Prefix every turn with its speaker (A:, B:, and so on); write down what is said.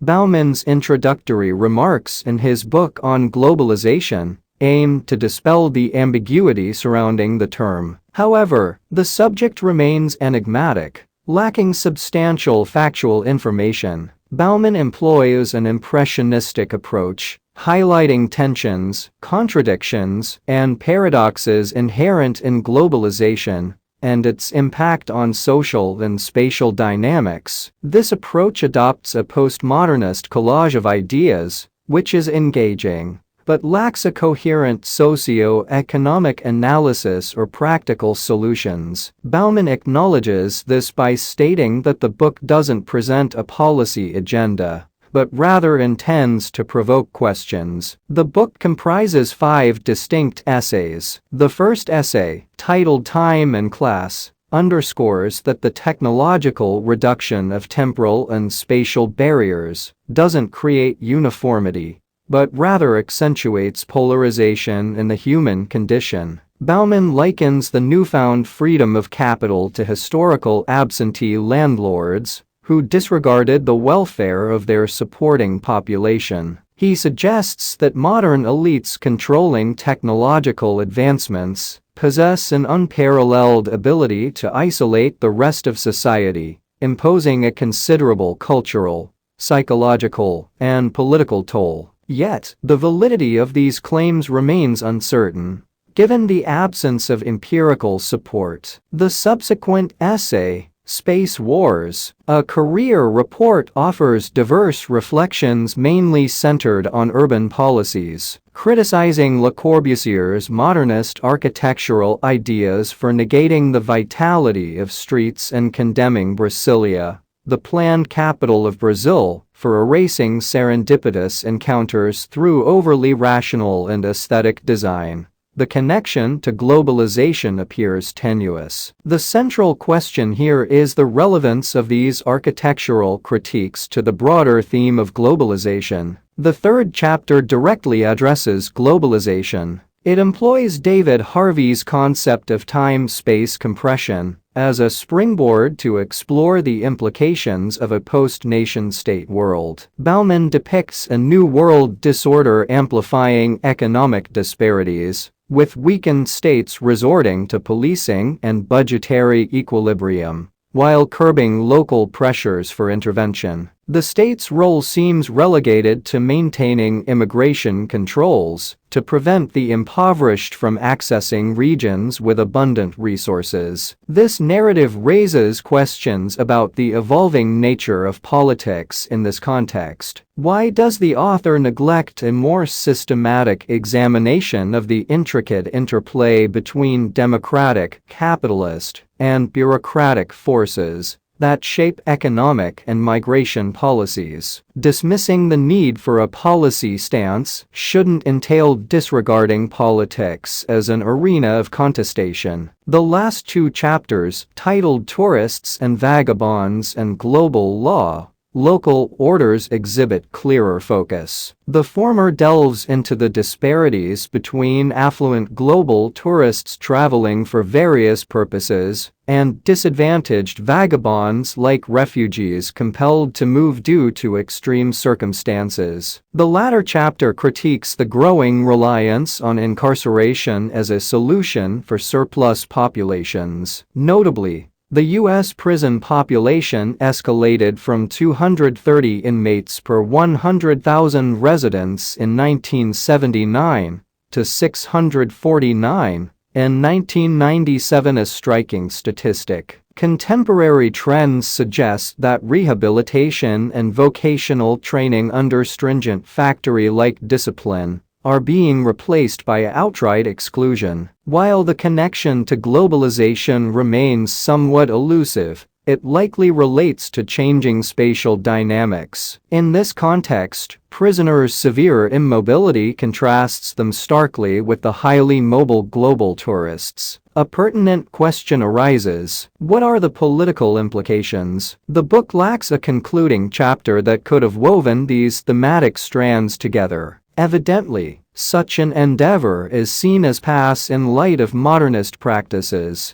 A: Bauman's introductory remarks in his book on globalization aim to dispel the ambiguity surrounding the term. However, the subject remains enigmatic, lacking substantial factual information. Bauman employs an impressionistic approach, highlighting tensions, contradictions, and paradoxes inherent in globalization and its impact on social and spatial dynamics. This approach adopts a postmodernist collage of ideas, which is engaging, but lacks a coherent socio-economic analysis or practical solutions. Bauman acknowledges this by stating that the book doesn't present a policy agenda, but rather intends to provoke questions. The book comprises 5 distinct essays. The first essay, titled Time and Class, underscores that the technological reduction of temporal and spatial barriers doesn't create uniformity, but rather accentuates polarization in the human condition. Bauman likens the newfound freedom of capital to historical absentee landlords who disregarded the welfare of their supporting population. He suggests that modern elites controlling technological advancements possess an unparalleled ability to isolate the rest of society, imposing a considerable cultural, psychological, and political toll. Yet, the validity of these claims remains uncertain, given the absence of empirical support. The subsequent essay, Space Wars, a career report, offers diverse reflections mainly centered on urban policies, criticizing Le Corbusier's modernist architectural ideas for negating the vitality of streets and condemning Brasilia, the planned capital of Brazil, for erasing serendipitous encounters through overly rational and aesthetic design. The connection to globalization appears tenuous. The central question here is the relevance of these architectural critiques to the broader theme of globalization. The third chapter directly addresses globalization. It employs David Harvey's concept of time-space compression as a springboard to explore the implications of a post-nation-state world. Bauman depicts a new world disorder amplifying economic disparities, with weakened states resorting to policing and budgetary equilibrium, while curbing local pressures for intervention. The state's role seems relegated to maintaining immigration controls to prevent the impoverished from accessing regions with abundant resources. This narrative raises questions about the evolving nature of politics in this context. Why does the author neglect a more systematic examination of the intricate interplay between democratic, capitalist, and bureaucratic forces that shape economic and migration policies? Dismissing the need for a policy stance shouldn't entail disregarding politics as an arena of contestation. The last 2 chapters, titled Tourists and Vagabonds and Global Law, Local Orders, exhibit clearer focus. The former delves into the disparities between affluent global tourists traveling for various purposes and disadvantaged vagabonds like refugees compelled to move due to extreme circumstances. The latter chapter critiques the growing reliance on incarceration as a solution for surplus populations. Notably, the U.S. prison population escalated from 230 inmates per 100,000 residents in 1979 to 649 in 1997, a striking statistic. Contemporary trends suggest that rehabilitation and vocational training under stringent factory-like discipline are being replaced by outright exclusion. While the connection to globalization remains somewhat elusive, it likely relates to changing spatial dynamics. In this context, prisoners' severe immobility contrasts them starkly with the highly mobile global tourists. A pertinent question arises: what are the political implications? The book lacks a concluding chapter that could have woven these thematic strands together. Evidently, such an endeavor is seen as passe in light of modernist practices,